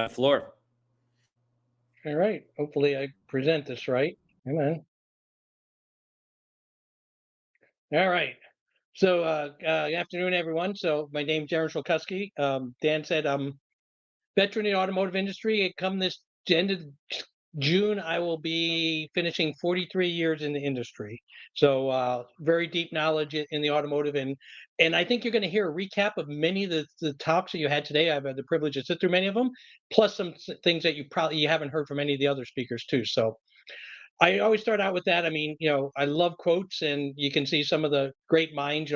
Floor. All right. Hopefully, I present this right. Come on. All right. So, good afternoon, everyone. So, my name's Darren Shelcusky. Dan said I'm veteran in the automotive industry. Come this end of June, I will be finishing 43 years in the industry. So, very deep knowledge in the automotive, and I think you're going to hear a recap of many of the talks that you had today. I've had the privilege to sit through many of them, plus some things that you haven't heard from any of the other speakers too. So, I always start out with that. I mean, I love quotes, and you can see some of the great minds.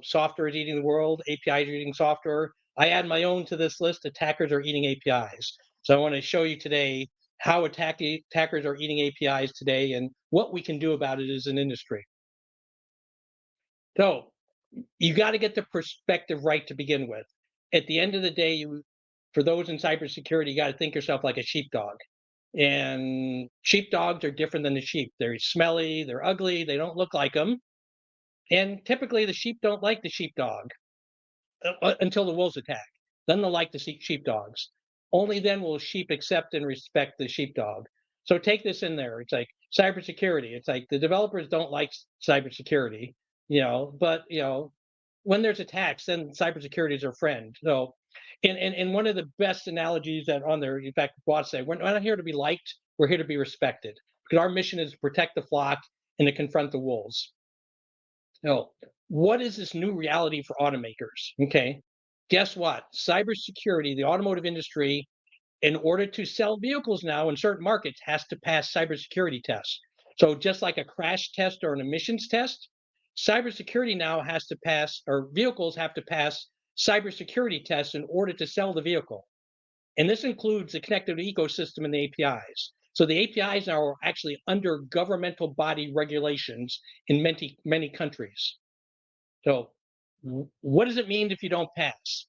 Software is eating the world. APIs are eating software. I add my own to this list. Attackers are eating APIs. So I want to show you today how attackers are eating APIs today, and what we can do about it as an industry. So you got to get the perspective right to begin with. At the end of the day, for those in cybersecurity, you got to think yourself like a sheepdog. And sheepdogs are different than the sheep. They're smelly, they're ugly, they don't look like them. And typically, the sheep don't like the sheepdog until the wolves attack. Then they'll like the sheepdogs. Only then will sheep accept and respect the sheepdog. So take this in there. It's like cybersecurity. It's like the developers don't like cybersecurity, but when there's attacks, then cybersecurity is our friend. So, and one of the best analogies that on there, in fact, boss said, we're not here to be liked, we're here to be respected, because our mission is to protect the flock and to confront the wolves. So, what is this new reality for automakers? Okay, guess what? Cybersecurity, the automotive industry, in order to sell vehicles now in certain markets, has to pass cybersecurity tests. So just like a crash test or an emissions test, cybersecurity now has to pass, or vehicles have to pass cybersecurity tests in order to sell the vehicle. And this includes the connected ecosystem and the APIs. So the APIs now are actually under governmental body regulations in many countries. So what does it mean if you don't pass?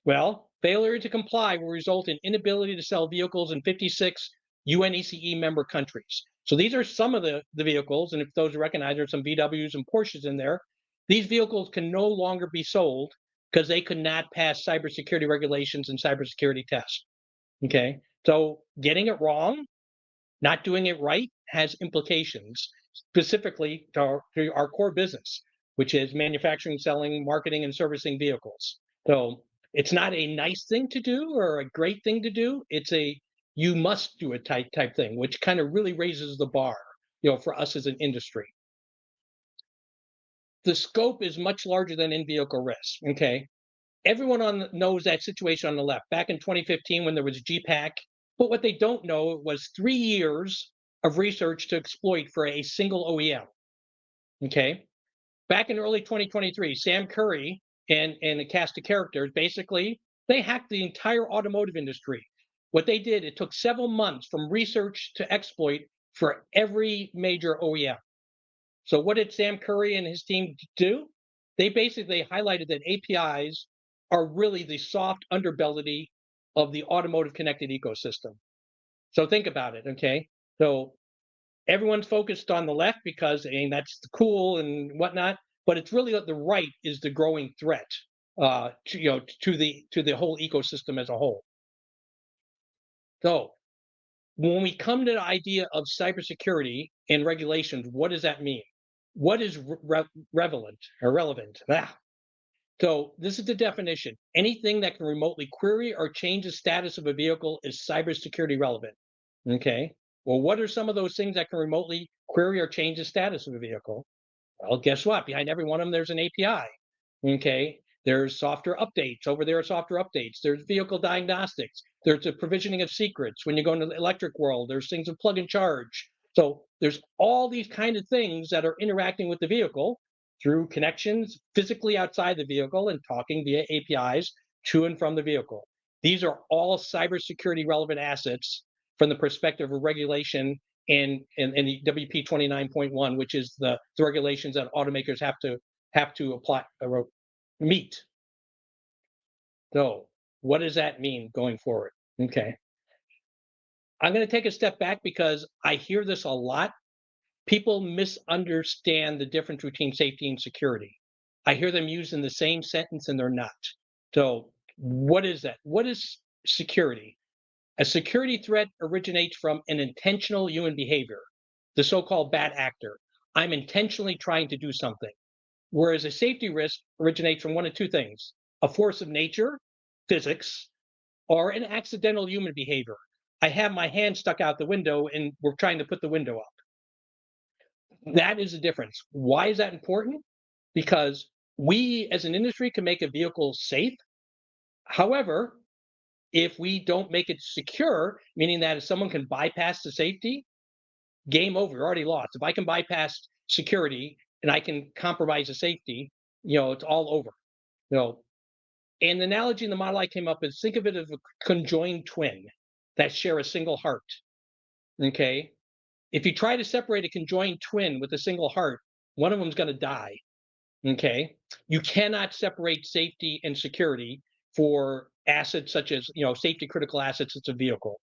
Well, failure to comply will result in inability to sell vehicles in 56 UNECE member countries. So these are some of the vehicles, and if those are recognized, there's some VWs and Porsches in there. These vehicles can no longer be sold because they could not pass cybersecurity regulations and cybersecurity tests. Okay, so getting it wrong, not doing it right, has implications specifically to our core business, which is manufacturing, selling, marketing, and servicing vehicles. So it's not a nice thing to do or a great thing to do. It's a you must do it type thing, which kind of really raises the bar, for us as an industry. The scope is much larger than in-vehicle risk. Okay, everyone knows that situation on the left back in 2015 when there was GPAC, but what they don't know was 3 years of research to exploit for a single OEM. Okay, back in early 2023, Sam Curry and a cast of characters basically they hacked the entire automotive industry. What they did, it took several months from research to exploit for every major OEM. So what did Sam Curry and his team do? They basically highlighted that APIs are really the soft underbelly of the automotive connected ecosystem. So think about it, okay? So everyone's focused on the left because that's cool and whatnot, but it's really the right is the growing threat to the whole ecosystem as a whole. So when we come to the idea of cybersecurity and regulations, what does that mean? What is relevant? So this is the definition. Anything that can remotely query or change the status of a vehicle is cybersecurity relevant. Okay. Well, what are some of those things that can remotely query or change the status of a vehicle? Well, guess what? Behind every one of them, there's an API. Okay. There's software updates. Over there are software updates. There's vehicle diagnostics. There's the provisioning of secrets. When you go into the electric world, there's things of plug and charge. So there's all these kind of things that are interacting with the vehicle through connections physically outside the vehicle and talking via APIs to and from the vehicle. These are all cybersecurity relevant assets from the perspective of regulation and the WP 29.1, which is the regulations that automakers have to apply meet. So what does that mean going forward? Okay. I'm going to take a step back because I hear this a lot. People misunderstand the difference between safety and security. I hear them used in the same sentence and they're not. So what is that? What is security. A security threat originates from an intentional human behavior, the so called bad actor. I'm intentionally trying to do something. Whereas a safety risk originates from one of two things: a force of nature, physics, or an accidental human behavior. I have my hand stuck out the window and we're trying to put the window up. That is the difference. Why is that important? Because we as an industry can make a vehicle safe. However, if we don't make it secure, meaning that if someone can bypass the safety, game over, you're already lost. If I can bypass security and I can compromise the safety, it's all over. You know, and the analogy in the model I came up is, think of it as a conjoined twin that share a single heart. Okay. If you try to separate a conjoined twin with a single heart, one of them's going to die. Okay. You cannot separate safety and security for assets such as, safety critical assets. It's a vehicle.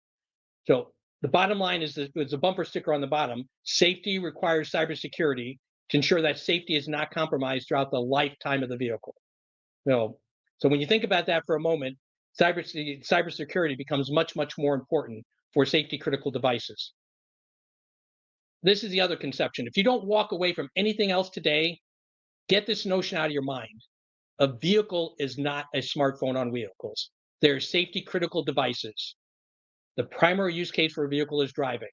So the bottom line is that there's a bumper sticker on the bottom. Safety requires cybersecurity to ensure that safety is not compromised throughout the lifetime of the vehicle. So, so when you think about that for a moment, cybersecurity becomes much, much more important for safety critical devices. This is the other conception. If you don't walk away from anything else today, get this notion out of your mind. A vehicle is not a smartphone on wheels. They're safety critical devices. The primary use case for a vehicle is driving.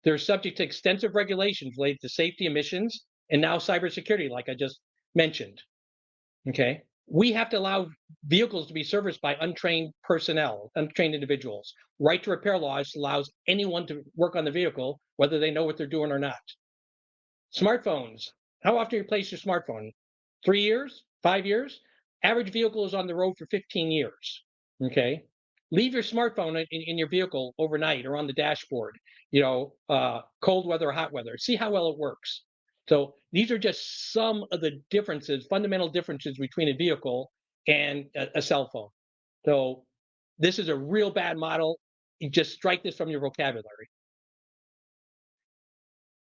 They're subject to extensive regulations related to safety, emissions, and now cybersecurity, like I just mentioned. Okay. We have to allow vehicles to be serviced by untrained personnel, untrained individuals. Right to repair laws allows anyone to work on the vehicle, whether they know what they're doing or not. Smartphones. How often do you replace your smartphone? 3 years? 5 years? Average vehicle is on the road for 15 years. Okay. Leave your smartphone in your vehicle overnight or on the dashboard, cold weather or hot weather. See how well it works. So these are just some of the differences, fundamental differences between a vehicle and a cell phone. So this is a real bad model. You just strike this from your vocabulary.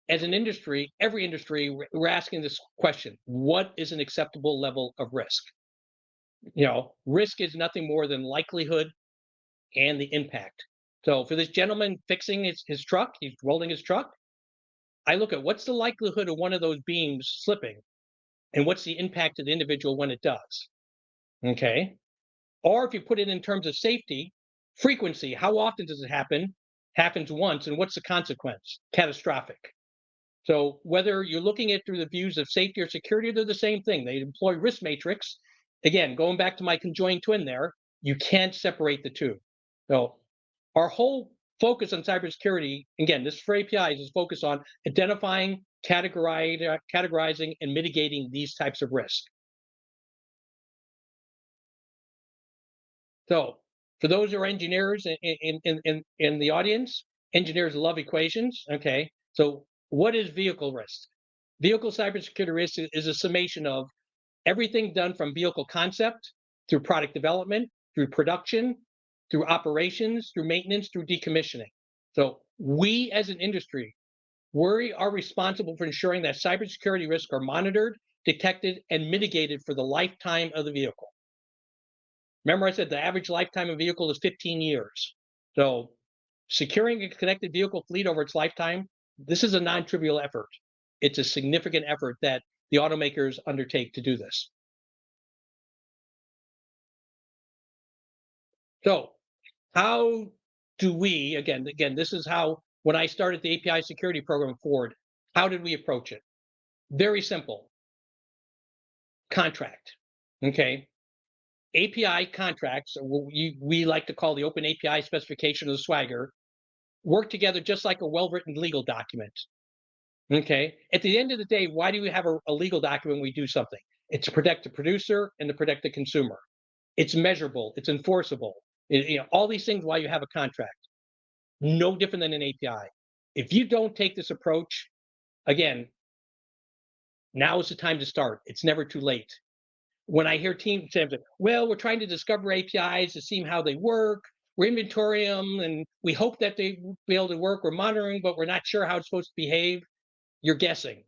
As an industry, every industry, we're asking this question: what is an acceptable level of risk? Risk is nothing more than likelihood and the impact. So for this gentleman fixing his truck, he's rolling his truck. I look at what's the likelihood of one of those beams slipping and what's the impact to the individual when it does. Okay. Or if you put it in terms of safety, frequency, how often does it happen? Happens once, and what's the consequence? Catastrophic. So whether you're looking at through the views of safety or security, they're the same thing. They employ risk matrix. Again, going back to my conjoined twin there, you can't separate the two. So our whole focus on cybersecurity, again, this for APIs is focused on identifying, categorizing, and mitigating these types of risk. So for those who are engineers in the audience, engineers love equations. Okay. So what is vehicle risk? Vehicle cybersecurity risk is a summation of everything done from vehicle concept through product development, through production, through operations, through maintenance, through decommissioning. So we as an industry, we are responsible for ensuring that cybersecurity risks are monitored, detected, and mitigated for the lifetime of the vehicle. Remember I said the average lifetime of a vehicle is 15 years. So securing a connected vehicle fleet over its lifetime, this is a non-trivial effort. It's a significant effort that the automakers undertake to do this. So how do we, again, this is how, when I started the API security program at Ford, how did we approach it? Very simple. Contract. Okay. API contracts, we like to call the open API specification of the Swagger, work together just like a well-written legal document. Okay. At the end of the day, why do we have a legal document when we do something? It's to protect the producer and to protect the consumer. It's measurable. It's enforceable. All these things why you have a contract. No different than an API. If you don't take this approach, again, now is the time to start. It's never too late. When I hear teams say, well, we're trying to discover APIs to see how they work, we're inventorying them, and we hope that they will be able to work. We're monitoring, but we're not sure how it's supposed to behave. You're guessing.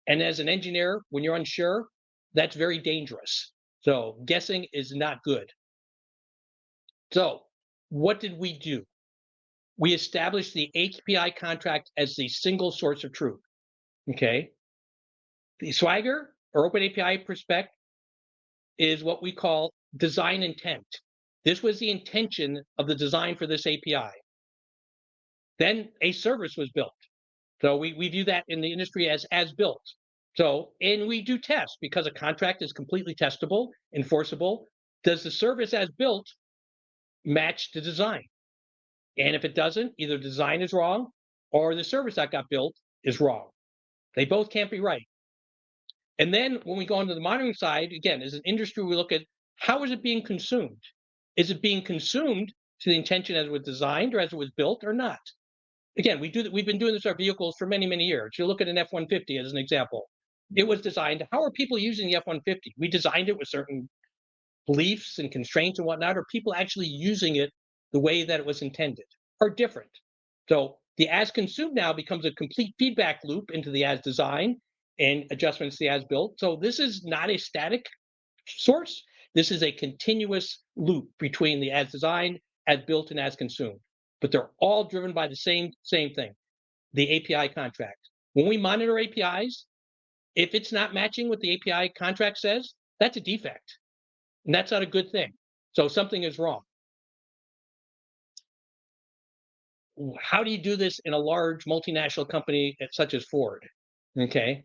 And as an engineer, when you're unsure, that's very dangerous. So guessing is not good. So what did we do? We established the API contract as the single source of truth. Okay. The Swagger or Open API Prospect is what we call design intent. This was the intention of the design for this API. Then a service was built. So we view that in the industry as built. So, and we do tests because a contract is completely testable, enforceable. Does the service as built match the design? And if it doesn't, either design is wrong or the service that got built is wrong. They both can't be right. And then when we go on to the monitoring side, again, as an industry, we look at how is it being consumed? Is it being consumed to the intention as it was designed or as it was built or not? Again, we've been doing this with our vehicles for many, many years. You look at an F-150 as an example. It was designed. How are people using the F-150? We designed it with certain beliefs and constraints and whatnot. Are people actually using it the way that it was intended? Are different. So the as consumed now becomes a complete feedback loop into the as design and adjustments to the as built. So this is not a static source. This is a continuous loop between the as designed, as built, and as consumed. But they're all driven by the same thing, the API contract. When we monitor APIs, if it's not matching what the API contract says, that's a defect. And that's not a good thing. So something is wrong. How do you do this in a large multinational company such as Ford? Okay.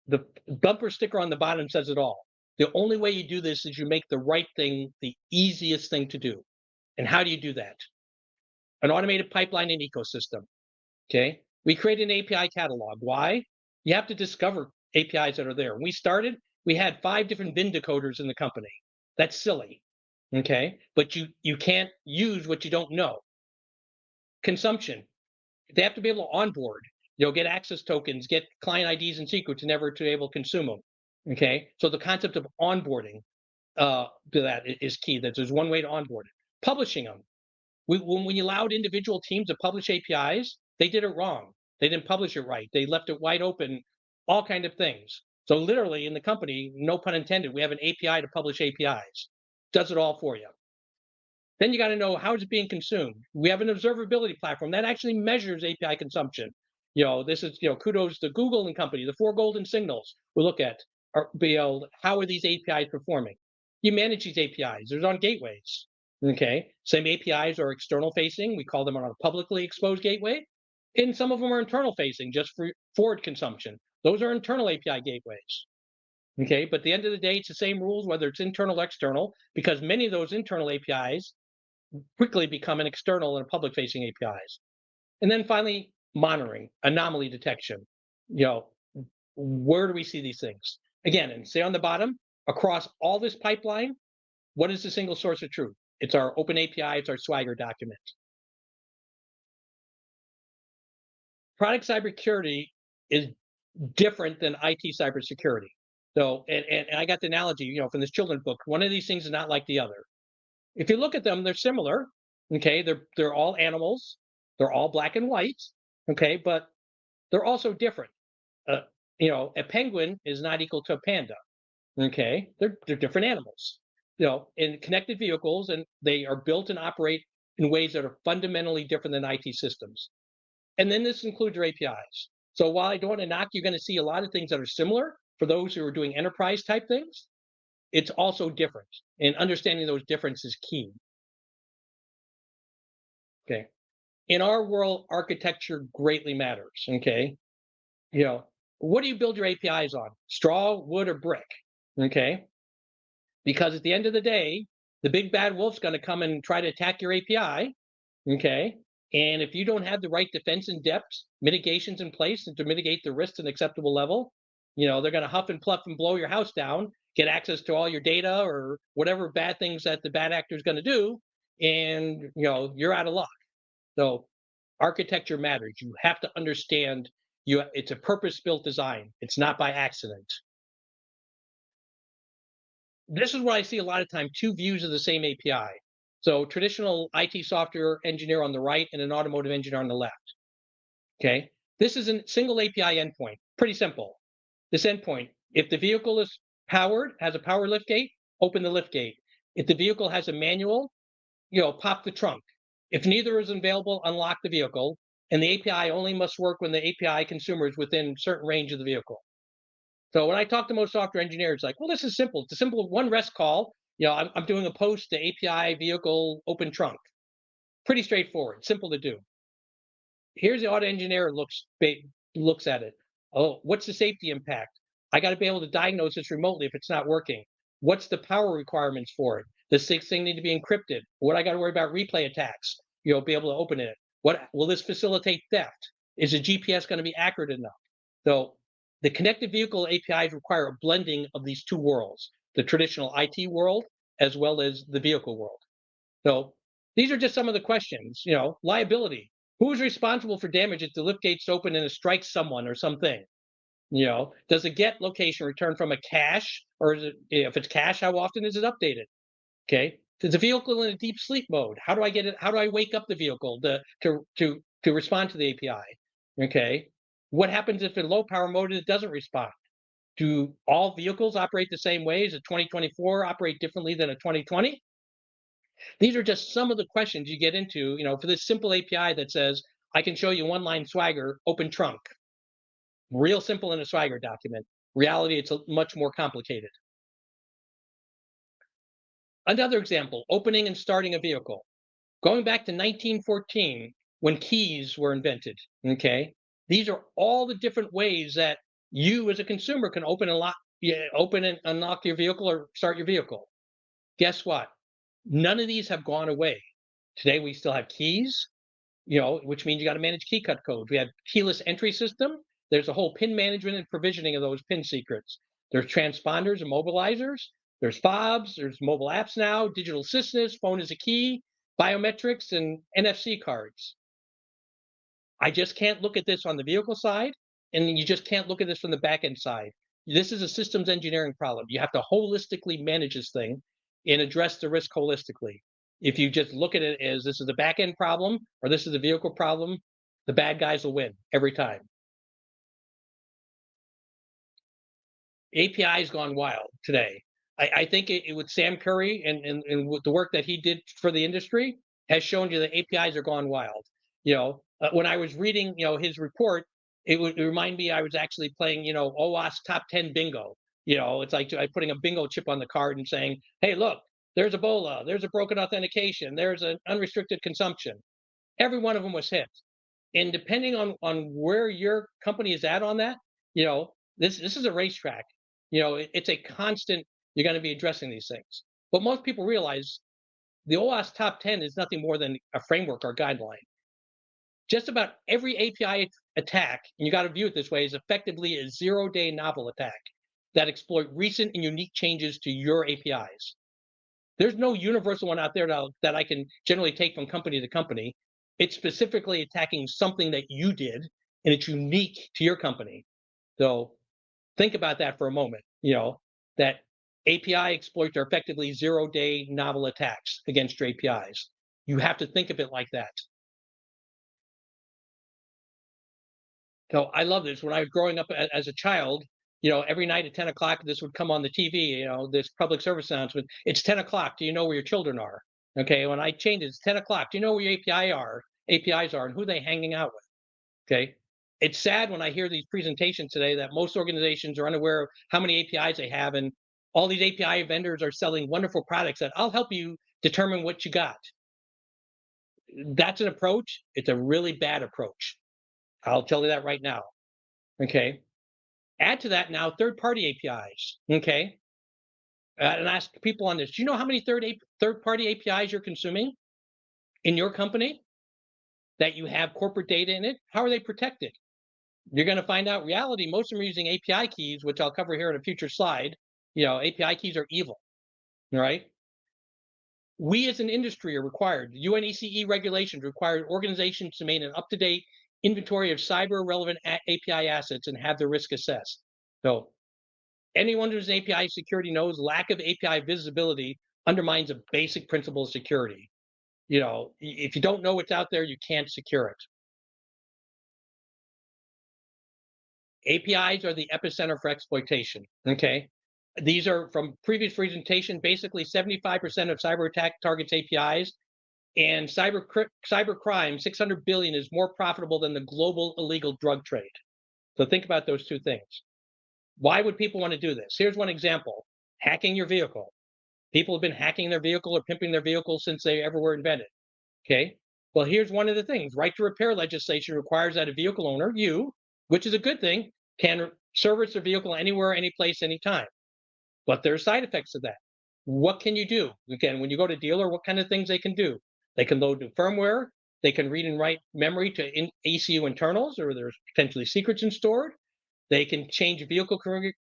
The bumper sticker on the bottom says it all. The only way you do this is you make the right thing the easiest thing to do. And how do you do that? An automated pipeline and ecosystem. Okay. We created an API catalog. Why? You have to discover APIs that are there. When we started, we had 5 different VIN decoders in the company. That's silly. Okay. But you can't use what you don't know. Consumption. They have to be able to onboard, get access tokens, get client IDs and secrets in order to be able to consume them. Okay. So the concept of onboarding to that is key. That there's one way to onboard it. Publishing them. When you allowed individual teams to publish APIs, they did it wrong. They didn't publish it right. They left it wide open, all kind of things. So literally in the company, no pun intended, we have an API to publish APIs. Does it all for you. Then you got to know how it's being consumed. We have an observability platform that actually measures API consumption. This is kudos to Google and company. The 4 golden signals we look at are how are these APIs performing? You manage these APIs. There's on gateways. Okay, some APIs are external facing. We call them on a publicly exposed gateway, and some of them are internal facing, just for forward consumption. Those are internal API gateways. Okay, but at the end of the day, it's the same rules whether it's internal or external, because many of those internal APIs quickly become an external and public facing APIs. And then finally, monitoring, anomaly detection. Where do we see these things? Again, and say on the bottom, across all this pipeline, what is the single source of truth? It's our open API, it's our Swagger document. Product cybersecurity is different than IT cybersecurity. So, and I got the analogy, from this children's book. One of these things is not like the other. If you look at them, they're similar. Okay, they're all animals. They're all black and white. Okay, but they're also different. A penguin is not equal to a panda. Okay, they're different animals. In connected vehicles, and they are built and operate in ways that are fundamentally different than IT systems. And then this includes your APIs. So while I don't want to knock, you're going to see a lot of things that are similar for those who are doing enterprise type things. It's also different, and understanding those differences is key. Okay. In our world, architecture greatly matters. Okay. What do you build your APIs on? Straw, wood, or brick? Okay. Because at the end of the day, the big bad wolf's going to come and try to attack your API. Okay. And if you don't have the right defense and depth mitigations in place to mitigate the risks at an acceptable level, they're going to huff and puff and blow your house down, get access to all your data or whatever bad things that the bad actor is going to do. And, you're out of luck. So architecture matters. You have to understand it's a purpose-built design. It's not by accident. This is what I see a lot of time, 2 views of the same API. So traditional IT software engineer on the right and an automotive engineer on the left. Okay. This is a single API endpoint. Pretty simple. This endpoint, if the vehicle is powered, has a power lift gate, open the lift gate. If the vehicle has a manual, pop the trunk. If neither is available, unlock the vehicle, and the API only must work when the API consumer is within certain range of the vehicle. So when I talk to most software engineers, like, well, this is simple. It's a simple one REST call. I'm doing a post to API vehicle open trunk. Pretty straightforward, simple to do. Here's the auto engineer looks at it. Oh, what's the safety impact? I got to be able to diagnose this remotely if it's not working. What's the power requirements for it? Does this thing need to be encrypted? What I got to worry about replay attacks? Be able to open it. What will this facilitate theft? Is the GPS going to be accurate enough? So the connected vehicle APIs require a blending of these two worlds, the traditional IT world as well as the vehicle world. So these are just some of the questions. Liability. Who is responsible for damage if the lift gate's open and it strikes someone or something? Does the get location return from a cache, or if it's cache, how often is it updated? Okay. Is the vehicle in a deep sleep mode? How do I get it? How do I wake up the vehicle to respond to the API? Okay. What happens if in low power mode it doesn't respond? Do all vehicles operate the same way? Is a 2024 operate differently than a 2020? These are just some of the questions you get into, for this simple API that says, I can show you one line Swagger, open trunk. Real simple in a Swagger document. Reality, it's much more complicated. Another example, opening and starting a vehicle. Going back to 1914, when keys were invented, okay? These are all the different ways that you as a consumer can open and unlock your vehicle or start your vehicle. Guess what? None of these have gone away. Today, we still have keys, which means you got to manage key cut codes. We have keyless entry system. There's a whole PIN management and provisioning of those PIN secrets. There's transponders and mobilizers. There's fobs. There's mobile apps now, digital assistants, phone is a key, biometrics, and NFC cards. I just can't look at this on the vehicle side, and you just can't look at this from the back end side. This is a systems engineering problem. You have to holistically manage this thing and address the risk holistically. If you just look at it as this is a back end problem or this is a vehicle problem, the bad guys will win every time. API has gone wild today. I think with Sam Curry and with the work that he did for the industry has shown you that APIs are gone wild. When I was reading, his report, it would remind me I was actually playing, OWASP top 10 bingo. It's like putting a bingo chip on the card and saying, hey, look, there's Ebola, there's a broken authentication, there's an unrestricted consumption. Every one of them was hit. And depending on where your company is at on that, this is a racetrack. It's a constant, you're going to be addressing these things. But most people realize the OWASP top 10 is nothing more than a framework or guideline. Just about every API attack, and you got to view it this way, is effectively a zero-day novel attack that exploit recent and unique changes to your APIs. There's no universal one out there that I can generally take from company to company. It's specifically attacking something that you did, and it's unique to your company. So think about that for a moment. That API exploits are effectively zero-day novel attacks against your APIs. You have to think of it like that. So I love this. When I was growing up as a child, every night at 10 o'clock, this would come on the TV, this public service announcement. It's 10 o'clock. Do you know where your children are? Okay. When I changed it, it's 10 o'clock. Do you know where your APIs are and who they hanging out with? Okay. It's sad when I hear these presentations today that most organizations are unaware of how many APIs they have. And all these API vendors are selling wonderful products that I'll help you determine what you got. That's an approach. It's a really bad approach. I'll tell you that right now. Okay. Add to that now third-party APIs. Okay. And ask people on this. Do you know how many third-party APIs you're consuming in your company that you have corporate data in it? How are they protected? You're going to find out reality. Most of them are using API keys, which I'll cover here in a future slide. API keys are evil. All right. We as an industry are required. UNECE regulations require organizations to maintain an up-to-date inventory of cyber relevant API assets and have their risk assessed. So anyone who's an API security knows lack of API visibility undermines a basic principle of security. If you don't know what's out there, you can't secure it. APIs are the epicenter for exploitation. Okay. These are from previous presentation. Basically, 75% of cyber attack targets APIs. And cybercrime, 600 billion, is more profitable than the global illegal drug trade. So think about those two things. Why would people want to do this? Here's one example: hacking your vehicle. People have been hacking their vehicle or pimping their vehicle since they ever were invented. Okay. Well, here's one of the things: right to repair legislation requires that a vehicle owner, you, which is a good thing, can service their vehicle anywhere, any place, anytime. But there are side effects of that. What can you do? Again, when you go to dealer, what kind of things they can do? They can load new firmware. They can read and write memory to ECU internals, or there's potentially secrets in stored. They can change vehicle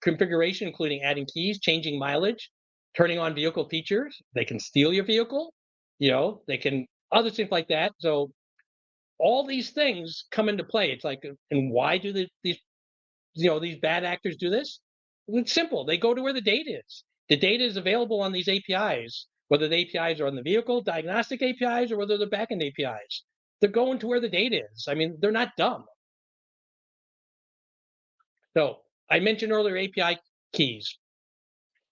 configuration, including adding keys, changing mileage, turning on vehicle features. They can steal your vehicle. They can other things like that. So all these things come into play. It's like, and why do these bad actors do this? It's simple. They go to where the data is. The data is available on these APIs, whether the APIs are on the vehicle, diagnostic APIs, or whether they're backend APIs. They're going to where the data is. I mean, they're not dumb. So I mentioned earlier API keys.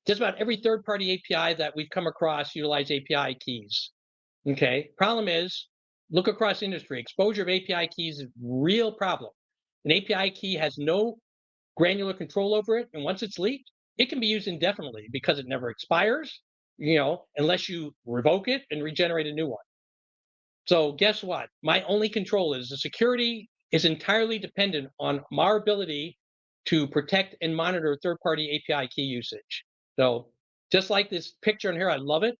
Just about every third-party API that we've come across utilize API keys. Okay. Problem is, look across industry. Exposure of API keys is a real problem. An API key has no granular control over it, and once it's leaked, it can be used indefinitely because it never expires, unless you revoke it and regenerate a new one. So guess what? My only control is the security is entirely dependent on our ability to protect and monitor third-party API key usage. So just like this picture in here, I love it.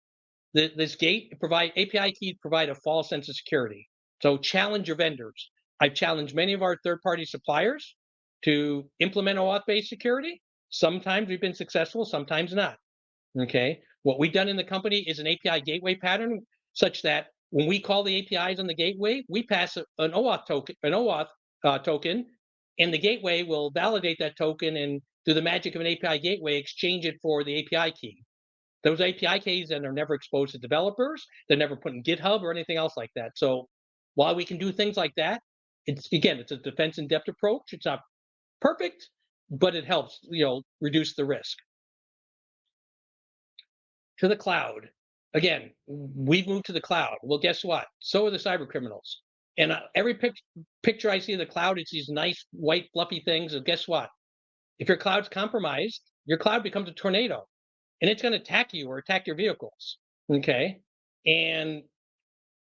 This gate API keys provide a false sense of security. So challenge your vendors. I've challenged many of our third-party suppliers to implement OAuth-based security. Sometimes we've been successful, sometimes not. Okay. What we've done in the company is an API gateway pattern, such that when we call the APIs on the gateway, we pass an OAuth token, and the gateway will validate that token and, through the magic of an API gateway, exchange it for the API key. Those API keys then are never exposed to developers. They're never put in GitHub or anything else like that. So while we can do things like that, it's a defense in depth approach. It's not perfect, but it helps, reduce the risk. To the cloud. Again, we've moved to the cloud. Well, guess what? So are the cyber criminals. And every picture I see of the cloud, it's these nice white fluffy things. And guess what? If your cloud's compromised, your cloud becomes a tornado, and it's going to attack you or attack your vehicles. Okay, and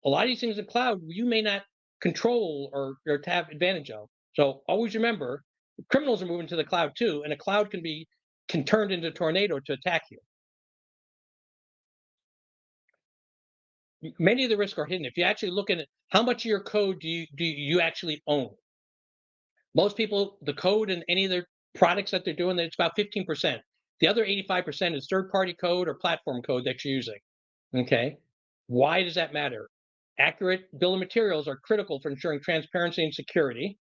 a lot of these things in the cloud you may not control or have advantage of. So always remember, criminals are moving to the cloud too, and a cloud can turn into a tornado to attack you. Many of the risks are hidden. If you actually look at it, how much of your code do you actually own? Most people, the code and any of their products that they're doing, it's about 15%. The other 85% is third-party code or platform code that you're using. Okay. Why does that matter? Accurate bill of materials are critical for ensuring transparency and security.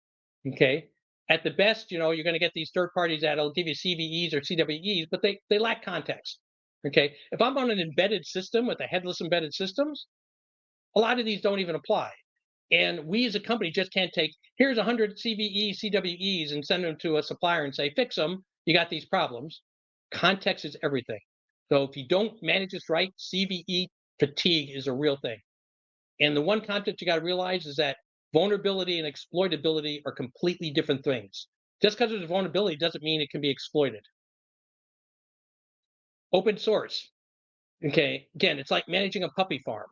Okay. At the best, you're going to get these third parties that'll give you CVEs or CWEs, but they lack context. Okay. If I'm on an embedded system with a headless embedded systems, a lot of these don't even apply. And we as a company just can't take, here's 100 CVEs, CWEs, and send them to a supplier and say, fix them. You got these problems. Context is everything. So if you don't manage this right, CVE fatigue is a real thing. And the one concept you got to realize is that vulnerability and exploitability are completely different things. Just because there's vulnerability doesn't mean it can be exploited. Open source. Okay, again, it's like managing a puppy farm.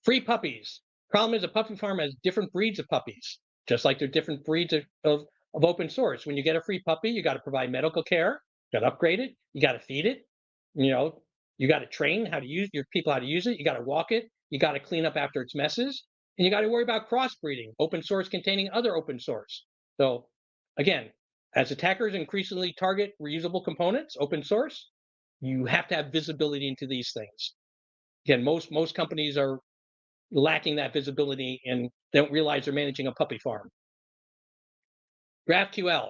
Free puppies. Problem is, a puppy farm has different breeds of puppies, just like there are different breeds of open source. When you get a free puppy, you got to provide medical care, you got to upgrade it, you got to feed it, you got to train your people how to use it, you got to walk it, you got to clean up after its messes, and you got to worry about crossbreeding, open source containing other open source. So again, as attackers increasingly target reusable components, open source, you have to have visibility into these things. Again, most companies are lacking that visibility and they don't realize they're managing a puppy farm. GraphQL.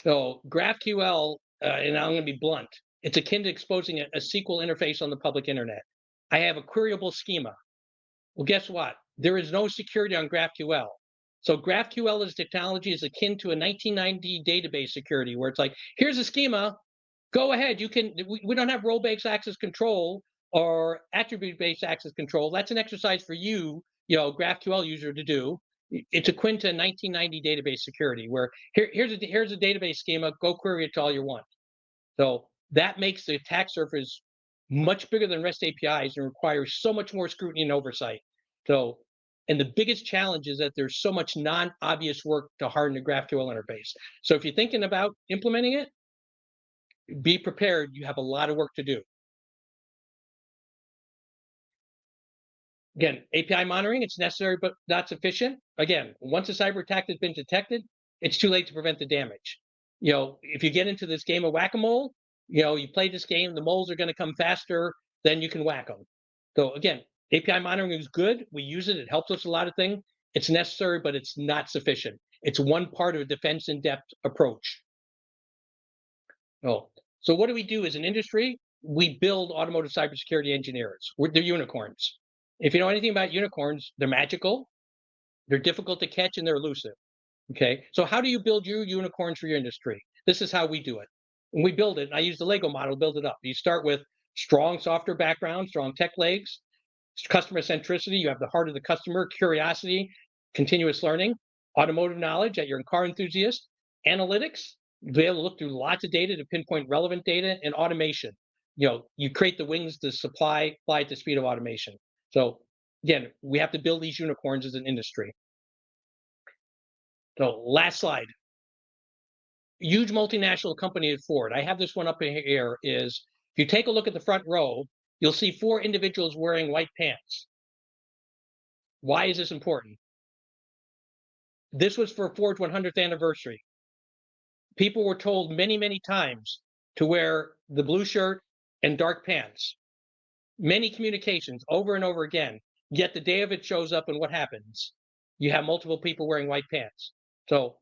So GraphQL, and I'm going to be blunt, it's akin to exposing a SQL interface on the public internet. I have a queryable schema. Well, guess what? There is no security on GraphQL. So GraphQL as technology is akin to a 1990 database security, where it's like, here's a schema, go ahead. We don't have role-based access control or attribute-based access control. That's an exercise for you, GraphQL user to do. It's akin to 1990 database security, where here's a database schema. Go query it to all you want. So that makes the attack surface much bigger than REST APIs and requires so much more scrutiny and oversight. So, and the biggest challenge is that there's so much non-obvious work to harden the GraphQL interface. So if you're thinking about implementing it, be prepared. You have a lot of work to do. Again, API monitoring, it's necessary but not sufficient. Again, once a cyber attack has been detected, it's too late to prevent the damage. If you get into this game of whack-a-mole, you play this game, the moles are going to come faster, then you can whack them. So again, API monitoring is good. We use it. It helps us a lot of things. It's necessary, but it's not sufficient. It's one part of a defense in-depth approach. Oh, so what do we do as an industry? We build automotive cybersecurity engineers. They're unicorns. If you know anything about unicorns, they're magical, they're difficult to catch, and they're elusive. Okay, so how do you build your unicorns for your industry? This is how we do it. When we build it, I use the Lego model to build it up. You start with strong software background, strong tech legs, customer centricity. You have the heart of the customer, curiosity, continuous learning, automotive knowledge that you're a car enthusiast, analytics, be able to look through lots of data to pinpoint relevant data, and automation. You create the wings to fly at the speed of automation. So again, we have to build these unicorns as an industry. So last slide. Huge multinational company at Ford. I have this one up in here. Is if you take a look at the front row, you'll see 4 individuals wearing white pants. Why is this important? This was for Ford's 100th anniversary. People were told many, many times to wear the blue shirt and dark pants. Many communications over and over again. Yet the day of it shows up, and what happens? You have multiple people wearing white pants. So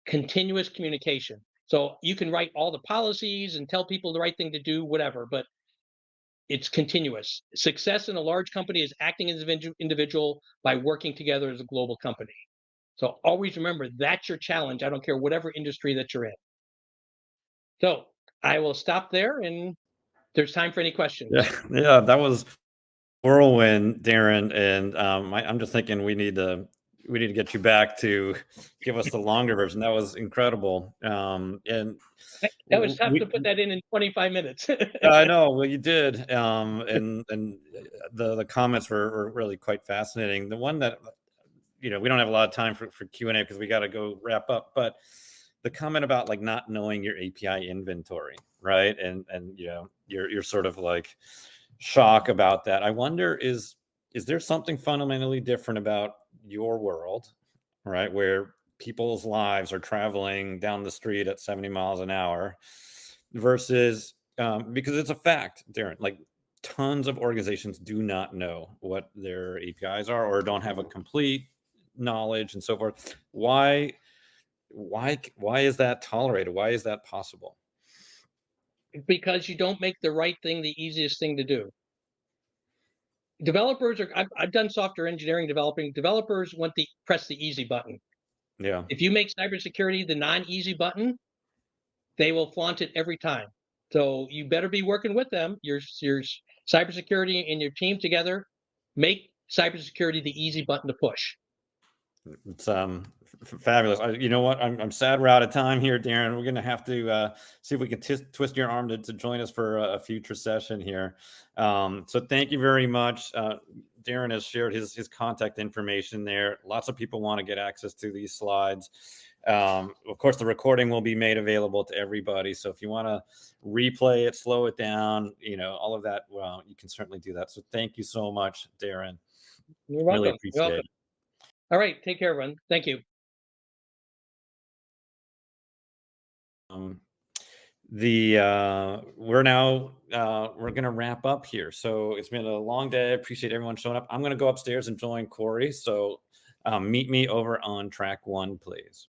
continuous communication. So you can write all the policies and tell people the right thing to do, whatever, but it's continuous. Success in a large company is acting as an individual by working together as a global company. So always remember that's your challenge. I don't care whatever industry that you're in. So I will stop there, and there's time for any questions. Yeah, that was whirlwind, Darren, and I'm just thinking we need to get you back to give us the longer version. That was incredible, and That was tough to put that in 25 minutes. I know. Well, you did, and the comments were really quite fascinating. The one that we don't have a lot of time for Q&A because we got to go wrap up, but the comment about like not knowing your API inventory, right? And you're sort of like shock about that. I wonder, is there something fundamentally different about your world, right, where people's lives are traveling down the street at 70 miles an hour versus because it's a fact, Darren, like tons of organizations do not know what their APIs are or don't have a complete knowledge and so forth. Why is that tolerated? Why is that possible? Because you don't make the right thing the easiest thing to do. Developers are, I've done software engineering developing. Developers want to press the easy button. Yeah. If you make cybersecurity the non-easy button, they will flaunt it every time. So you better be working with them, your cybersecurity and your team together. Make cybersecurity the easy button to push. It's fabulous. You know what? I'm sad we're out of time here, Darren. We're going to have to see if we can twist your arm to join us for a future session here. So thank you very much. Darren has shared his contact information there. Lots of people want to get access to these slides. Of course, the recording will be made available to everybody. So if you want to replay it, slow it down, all of that, well, you can certainly do that. So thank you so much, Darren. You're welcome. Really appreciate it. All right. Take care, everyone. Thank you. We're going to wrap up here. So it's been a long day. I appreciate everyone showing up. I'm going to go upstairs and join Corey. So meet me over on track 1, please.